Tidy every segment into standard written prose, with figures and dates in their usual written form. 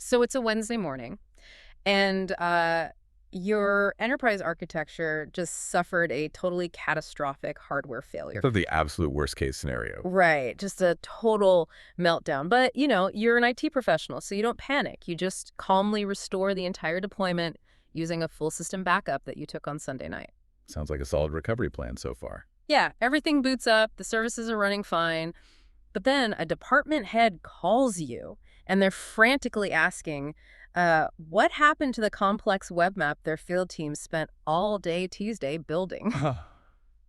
So it's a Wednesday morning, and your enterprise architecture just suffered a totally catastrophic hardware failure. So the absolute worst case scenario. Right, just a total meltdown. But, you're an IT professional, so you don't panic. You just calmly restore the entire deployment using a full system backup that you took on Sunday night. Sounds like a solid recovery plan so far. Yeah, everything boots up, the services are running fine. But then a department head calls you, and they're frantically asking, what happened to the complex web map their field team spent all day Tuesday building?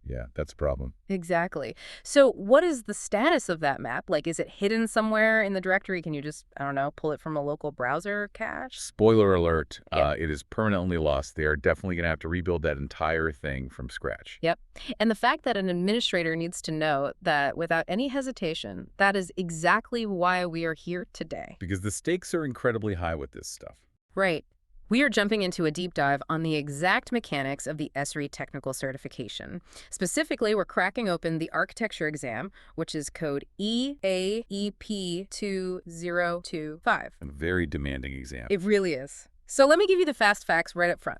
Yeah, that's a problem. Exactly. So what is the status of that map? Like, is it hidden somewhere in the directory? Can you just, I don't know, pull it from a local browser cache? Spoiler alert, Yeah. it is permanently lost. They are definitely going to have to rebuild that entire thing from scratch. Yep. And the fact that an administrator needs to know that without any hesitation, that is exactly why we are here today. Because the stakes are incredibly high with this stuff. Right. We are jumping into a deep dive on the exact mechanics of the Esri technical certification. Specifically, we're cracking open the architecture exam, which is code EAEP2025. A very demanding exam. It really is. So let me give you the fast facts right up front.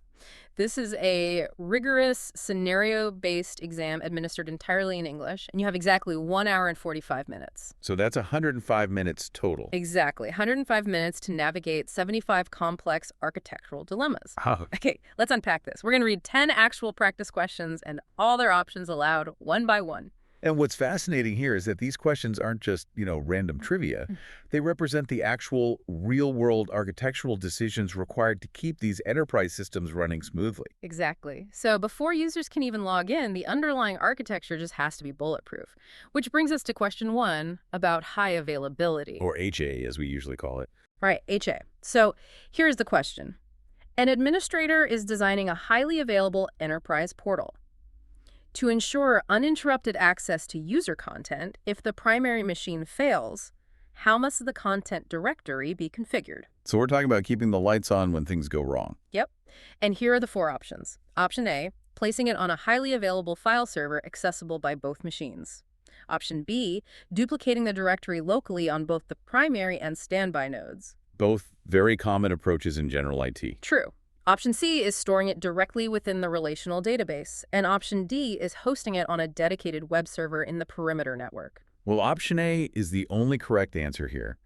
This is a rigorous scenario-based exam administered entirely in English, and you have exactly 1 hour and 45 minutes. So that's 105 minutes total. Exactly. 105 minutes to navigate 75 complex architectural dilemmas. Oh, Okay, let's unpack this. We're going to read 10 actual practice questions and all their options aloud, one by one. and what's fascinating here is that these questions aren't just, random trivia. They represent the actual real-world architectural decisions required to keep these enterprise systems running smoothly. Exactly. So before users can even log in, the underlying architecture just has to be bulletproof. Which brings us to question 1 about high availability. Or HA, as we usually call it. Right, HA. So here's the question. An administrator is designing a highly available enterprise portal. To ensure uninterrupted access to user content, if the primary machine fails, how must the content directory be configured? So we're talking about keeping the lights on when things go wrong. Yep. And here are the 4 options. Option A, placing it on a highly available file server accessible by both machines. Option B, duplicating the directory locally on both the primary and standby nodes. Both very common approaches in general IT. True. Option C is storing it directly within the relational database, and option D is hosting it on a dedicated web server in the perimeter network. Well, option A is the only correct answer here.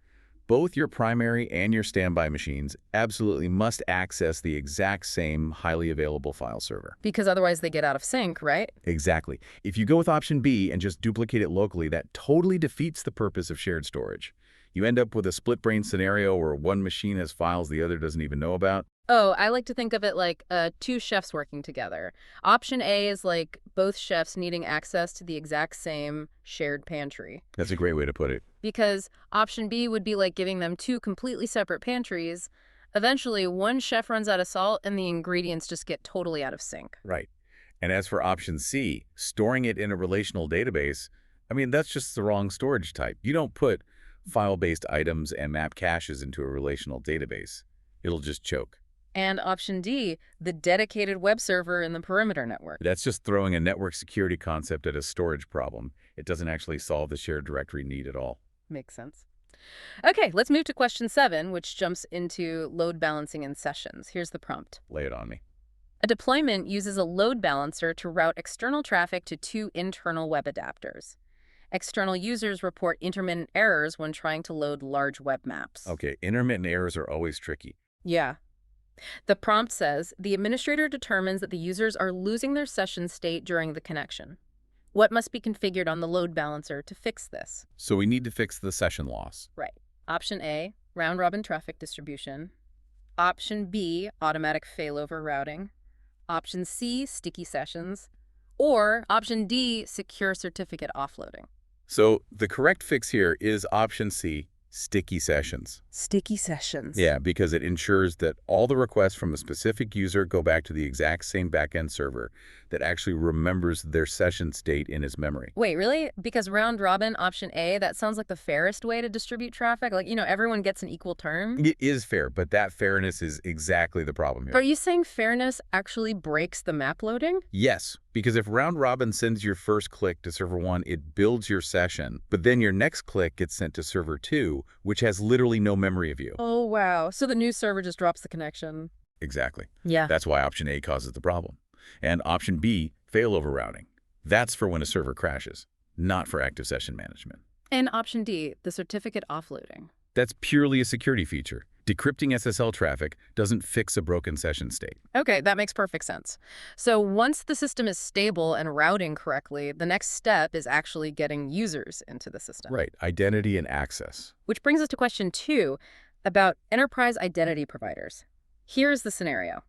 Both your primary and your standby machines absolutely must access the exact same highly available file server. Because otherwise they get out of sync, right? Exactly. If you go with option B and just duplicate it locally, that totally defeats the purpose of shared storage. You end up with a split-brain scenario where one machine has files the other doesn't even know about. Oh, I like to think of it like 2 chefs working together. Option A is like both chefs needing access to the exact same shared pantry. That's a great way to put it. Because option B would be like giving them 2 completely separate pantries. Eventually, one chef runs out of salt and the ingredients just get totally out of sync. Right. And as for option C, storing it in a relational database, that's just the wrong storage type. You don't put file-based items and map caches into a relational database. It'll just choke. And option D, the dedicated web server in the perimeter network. That's just throwing a network security concept at a storage problem. It doesn't actually solve the shared directory need at all. Makes sense. Okay, let's move to question 7, which jumps into load balancing in sessions. Here's the prompt. Lay it on me. A deployment uses a load balancer to route external traffic to 2 internal web adapters. External users report intermittent errors when trying to load large web maps. Okay, intermittent errors are always tricky. Yeah. The prompt says, the administrator determines that the users are losing their session state during the connection. What must be configured on the load balancer to fix this? So we need to fix the session loss. Right. Option A, round-robin traffic distribution. Option B, automatic failover routing. Option C, sticky sessions. Or option D, secure certificate offloading. So the correct fix here is option C, sticky sessions. Sticky sessions. Yeah, because it ensures that all the requests from a specific user go back to the exact same backend server that actually remembers their session state in its memory. Wait, really? Because round robin, option A, that sounds like the fairest way to distribute traffic? Like, everyone gets an equal term? It is fair, but that fairness is exactly the problem here. But are you saying fairness actually breaks the map loading? Yes, Because if round robin sends your first click to server 1, it builds your session, but then your next click gets sent to server 2, which has literally no memory of you. Oh, wow. So the new server just drops the connection. Exactly. Yeah. That's why option A causes the problem. And option B, failover routing. That's for when a server crashes, not for active session management. And option D, the certificate offloading. That's purely a security feature. Decrypting SSL traffic doesn't fix a broken session state. Okay, that makes perfect sense. So once the system is stable and routing correctly, the next step is actually getting users into the system. Right, identity and access. Which brings us to question 2 about enterprise identity providers. Here's the scenario.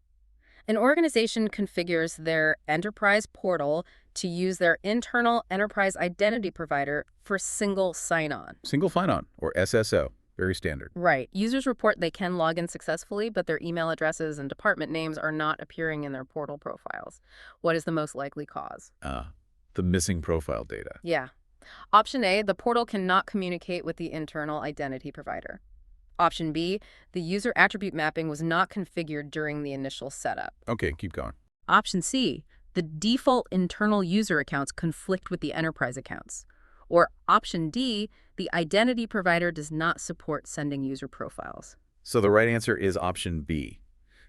An organization configures their enterprise portal to use their internal enterprise identity provider for single sign-on. Single sign-on, or SSO. Very standard. Right. Users report they can log in successfully, but their email addresses and department names are not appearing in their portal profiles. What is the most likely cause? The missing profile data. Yeah. Option A, the portal cannot communicate with the internal identity provider. Option B, the user attribute mapping was not configured during the initial setup. Okay, keep going. Option C, the default internal user accounts conflict with the enterprise accounts. Or option D, the identity provider does not support sending user profiles. So the right answer is option B.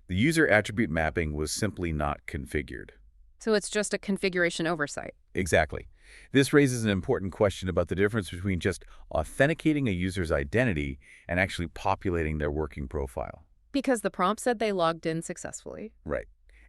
The user attribute mapping was simply not configured. So it's just a configuration oversight. Exactly. This raises an important question about the difference between just authenticating a user's identity and actually populating their working profile. Because the prompt said they logged in successfully. Right.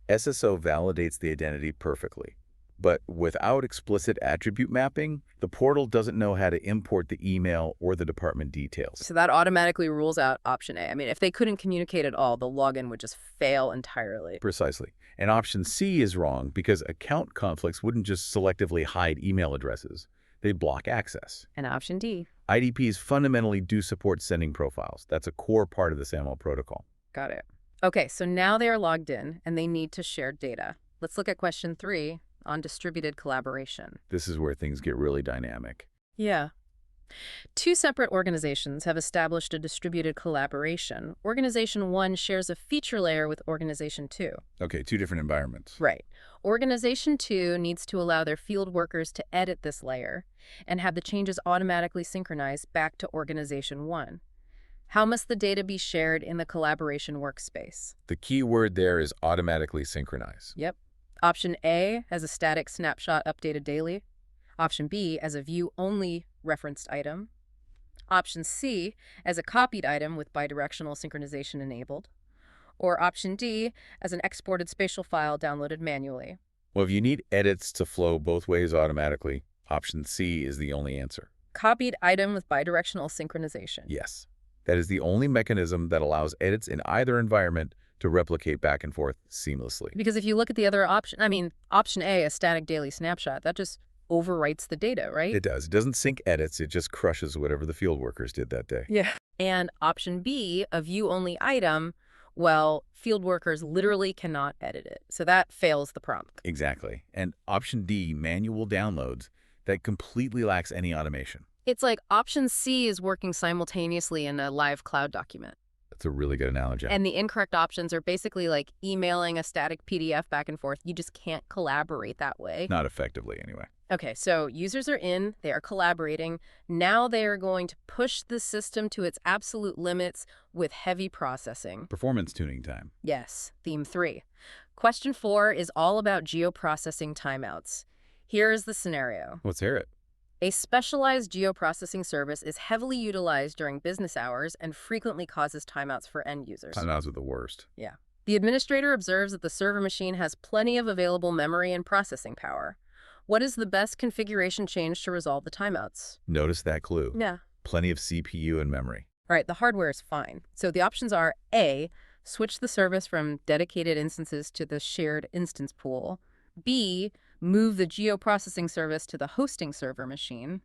SSO validates the identity perfectly. But without explicit attribute mapping, the portal doesn't know how to import the email or the department details. So that automatically rules out option A. I mean, if they couldn't communicate at all, the login would just fail entirely. Precisely. And option C is wrong because account conflicts wouldn't just selectively hide email addresses. They'd block access. And option D. IDPs fundamentally do support sending profiles. That's a core part of the SAML protocol. Got it. Okay, so now they are logged in and they need to share data. Let's look at question 3 on distributed collaboration. This is where things get really dynamic. Yeah. 2 separate organizations have established a distributed collaboration. Organization 1 shares a feature layer with Organization 2. Okay, 2 different environments. Right. Organization 2 needs to allow their field workers to edit this layer and have the changes automatically synchronized back to Organization 1. How must the data be shared in the collaboration workspace? The key word there is automatically synchronize. Yep. Option A as a static snapshot updated daily. Option B as a view-only referenced item. Option C as a copied item with bidirectional synchronization enabled. Or option D as an exported spatial file downloaded manually. Well, if you need edits to flow both ways automatically, option C is the only answer. Copied item with bidirectional synchronization. Yes. That is the only mechanism that allows edits in either environment to replicate back and forth seamlessly. Because if you look at the other option, option A, a static daily snapshot, that just overwrites the data, right? It does. It doesn't sync edits. It just crushes whatever the field workers did that day. Yeah. And option B, a view-only item, well, field workers literally cannot edit it. So that fails the prompt. Exactly. And option D, manual downloads, that completely lacks any automation. It's like option C is working simultaneously in a live cloud document. That's a really good analogy. And the incorrect options are basically like emailing a static PDF back and forth. You just can't collaborate that way. Not effectively, anyway. Okay, so users are in, they are collaborating. Now they are going to push the system to its absolute limits with heavy processing. Performance tuning time. Yes, theme 3. Question 4 is all about geoprocessing timeouts. Here is the scenario. Let's hear it. A specialized geoprocessing service is heavily utilized during business hours and frequently causes timeouts for end users. Timeouts are the worst. Yeah. The administrator observes that the server machine has plenty of available memory and processing power. What is the best configuration change to resolve the timeouts? Notice that clue. Yeah. Plenty of CPU and memory. All right, the hardware is fine. So the options are A, switch the service from dedicated instances to the shared instance pool. B, move the geoprocessing service to the hosting server machine.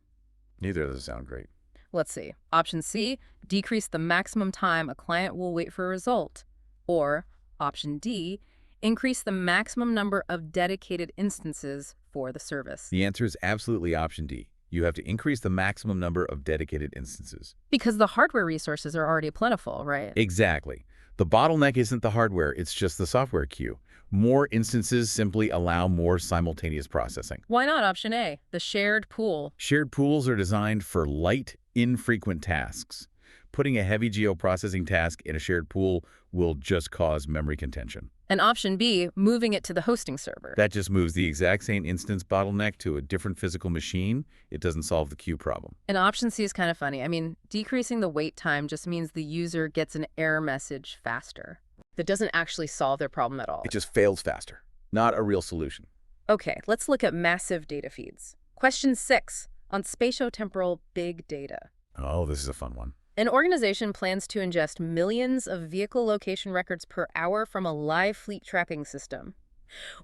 Neither of those sound great. Let's see. Option C, decrease the maximum time a client will wait for a result. Or option D, increase the maximum number of dedicated instances for the service. The answer is absolutely option D. You have to increase the maximum number of dedicated instances. Because the hardware resources are already plentiful, right? Exactly. The bottleneck isn't the hardware, it's just the software queue. More instances simply allow more simultaneous processing. Why not option A, the shared pool? Shared pools are designed for light, infrequent tasks. Putting a heavy geoprocessing task in a shared pool will just cause memory contention. And option B, moving it to the hosting server. That just moves the exact same instance bottleneck to a different physical machine. It doesn't solve the queue problem. And option C is kind of funny. I mean, decreasing the wait time just means the user gets an error message faster. That doesn't actually solve their problem at all. It just fails faster. Not a real solution. Okay, let's look at massive data feeds. Question 6, on spatiotemporal big data. Oh, this is a fun one. An organization plans to ingest millions of vehicle location records per hour from a live fleet tracking system.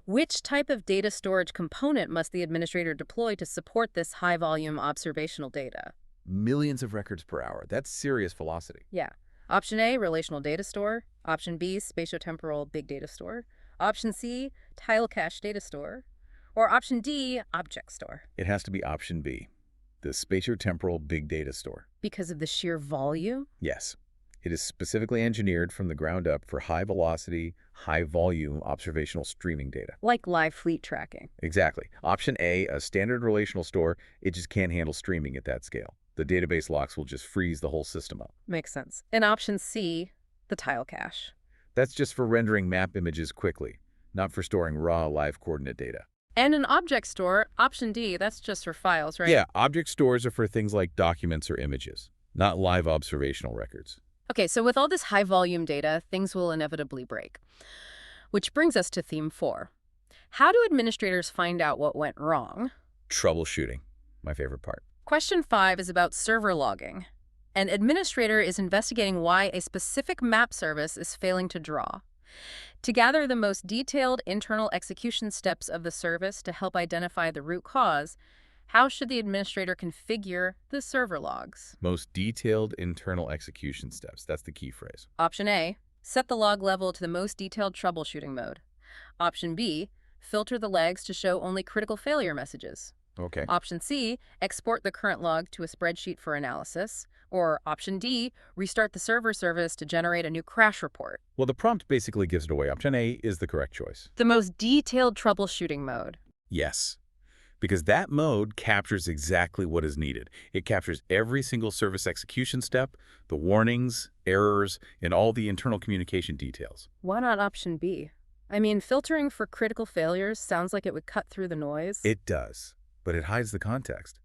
Which type of data storage component must the administrator deploy to support this high-volume observational data? Millions of records per hour. That's serious velocity. Yeah. Option A, relational data store. Option B, spatiotemporal big data store. Option C, tile cache data store. Or option D, object store. It has to be option B, the spatiotemporal big data store. Because of the sheer volume? Yes. It is specifically engineered from the ground up for high-velocity, high-volume observational streaming data. Like live fleet tracking. Exactly. Option A, a standard relational store, it just can't handle streaming at that scale. The database locks will just freeze the whole system up. Makes sense. And option C, the tile cache. That's just for rendering map images quickly, not for storing raw live coordinate data. And an object store, option D, that's just for files, right? Yeah, object stores are for things like documents or images, not live observational records. Okay, so with all this high-volume data, things will inevitably break. Which brings us to theme 4. How do administrators find out what went wrong? Troubleshooting, my favorite part. Question 5 is about server logging. An administrator is investigating why a specific map service is failing to draw. To gather the most detailed internal execution steps of the service to help identify the root cause, how should the administrator configure the server logs? Most detailed internal execution steps. That's the key phrase. Option A, set the log level to the most detailed troubleshooting mode. Option B, filter the legs to show only critical failure messages. Okay. Option C, export the current log to a spreadsheet for analysis. Or option D, restart the server service to generate a new crash report. Well, the prompt basically gives it away. Option A is the correct choice. The most detailed troubleshooting mode. Yes, because that mode captures exactly what is needed. It captures every single service execution step, the warnings, errors, and all the internal communication details. Why not option B? I mean, filtering for critical failures sounds like it would cut through the noise. It does, but it hides the context.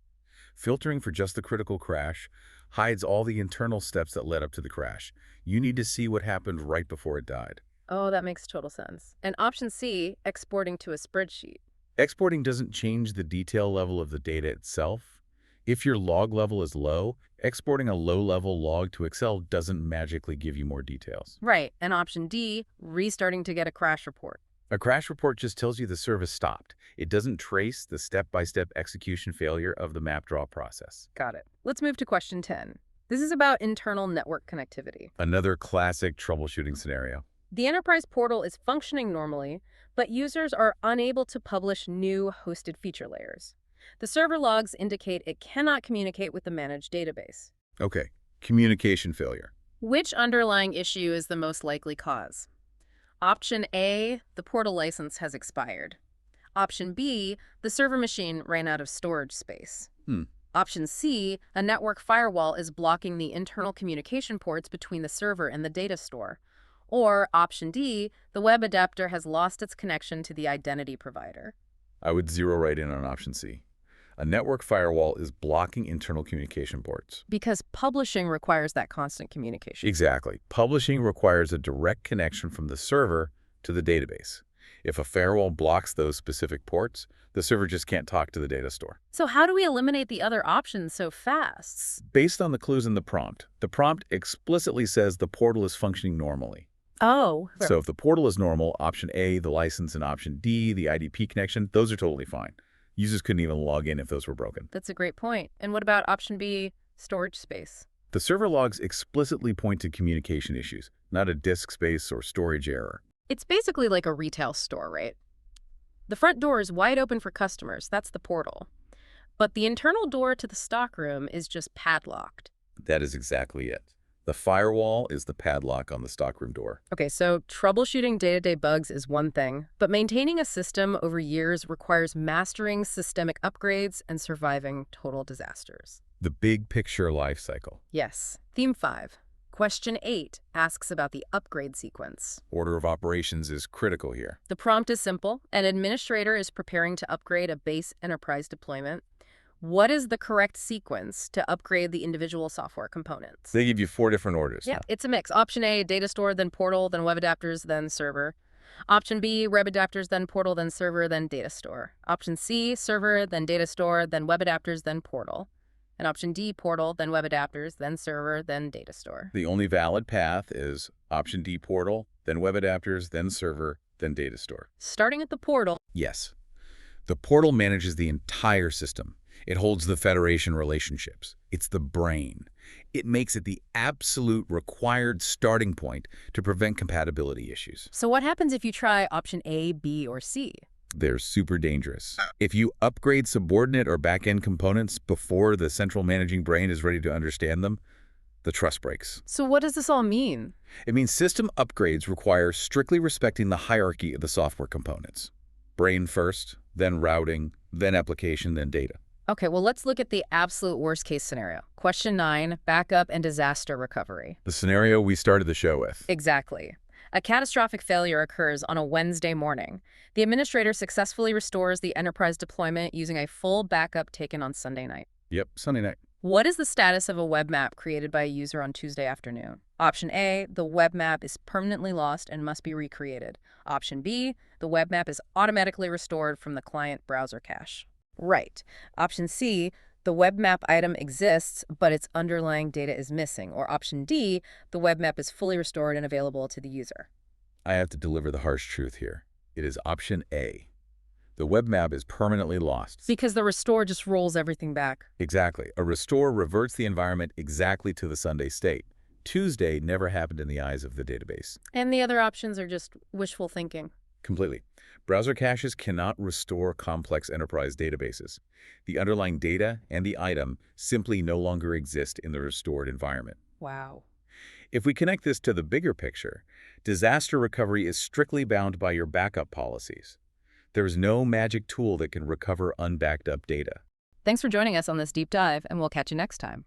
Filtering for just the critical crash hides all the internal steps that led up to the crash. You need to see what happened right before it died. Oh, that makes total sense. And option C, exporting to a spreadsheet. Exporting doesn't change the detail level of the data itself. If your log level is low, exporting a low-level log to Excel doesn't magically give you more details. Right. And option D, restarting to get a crash report. A crash report just tells you the service stopped. It doesn't trace the step-by-step execution failure of the map draw process. Got it. Let's move to question 10. This is about internal network connectivity. Another classic troubleshooting scenario. The enterprise portal is functioning normally, but users are unable to publish new hosted feature layers. The server logs indicate it cannot communicate with the managed database. Okay, communication failure. Which underlying issue is the most likely cause? Option A, the portal license has expired. Option B, the server machine ran out of storage space. Option C, a network firewall is blocking the internal communication ports between the server and the data store. Or option D, the web adapter has lost its connection to the identity provider. I would zero right in on option C. A network firewall is blocking internal communication ports. Because publishing requires that constant communication. Exactly. Publishing requires a direct connection from the server to the database. If a firewall blocks those specific ports, the server just can't talk to the data store. So how do we eliminate the other options so fast? Based on the clues in the prompt explicitly says the portal is functioning normally. Oh. So if the portal is normal, option A, the license, and option D, the IDP connection, those are totally fine. Users couldn't even log in if those were broken. That's a great point. And what about option B, storage space? The server logs explicitly point to communication issues, not a disk space or storage error. It's basically like a retail store, right? The front door is wide open for customers. That's the portal. But the internal door to the stockroom is just padlocked. That is exactly it. The firewall is the padlock on the stockroom door. Okay, so troubleshooting day-to-day bugs is one thing, but maintaining a system over years requires mastering systemic upgrades and surviving total disasters. The big picture life cycle. Yes. Theme 5. Question 8 asks about the upgrade sequence. Order of operations is critical here. The prompt is simple. An administrator is preparing to upgrade a base enterprise deployment. What is the correct sequence to upgrade the individual software components? They give you 4 different orders. Yeah, it's a mix. Option A, data store, then portal, then web adapters, then server. Option B, web adapters, then portal, then server, then data store. Option C, server, then data store, then web adapters, then portal. And option D, portal, then web adapters, then server, then data store. The only valid path is option D, portal, then web adapters, then server, then data store. Starting at the portal. Yes. The portal manages the entire system. It holds the federation relationships. It's the brain. It makes it the absolute required starting point to prevent compatibility issues. So what happens if you try option A, B, or C? They're super dangerous. If you upgrade subordinate or back-end components before the central managing brain is ready to understand them, the trust breaks. So what does this all mean? It means system upgrades require strictly respecting the hierarchy of the software components. Brain first, then routing, then application, then data. Okay, well, let's look at the absolute worst-case scenario. Question 9, backup and disaster recovery. The scenario we started the show with. Exactly. A catastrophic failure occurs on a Wednesday morning. The administrator successfully restores the enterprise deployment using a full backup taken on Sunday night. Yep, Sunday night. What is the status of a web map created by a user on Tuesday afternoon? Option A, the web map is permanently lost and must be recreated. Option B, the web map is automatically restored from the client browser cache. Right. Option C, the web map item exists, but its underlying data is missing. Or option D, the web map is fully restored and available to the user. I have to deliver the harsh truth here. It is option A. The web map is permanently lost. Because the restore just rolls everything back. Exactly. A restore reverts the environment exactly to the Sunday state. Tuesday never happened in the eyes of the database. And the other options are just wishful thinking. Completely. Browser caches cannot restore complex enterprise databases. The underlying data and the item simply no longer exist in the restored environment. Wow. If we connect this to the bigger picture, disaster recovery is strictly bound by your backup policies. There is no magic tool that can recover unbacked up data. Thanks for joining us on this deep dive, and we'll catch you next time.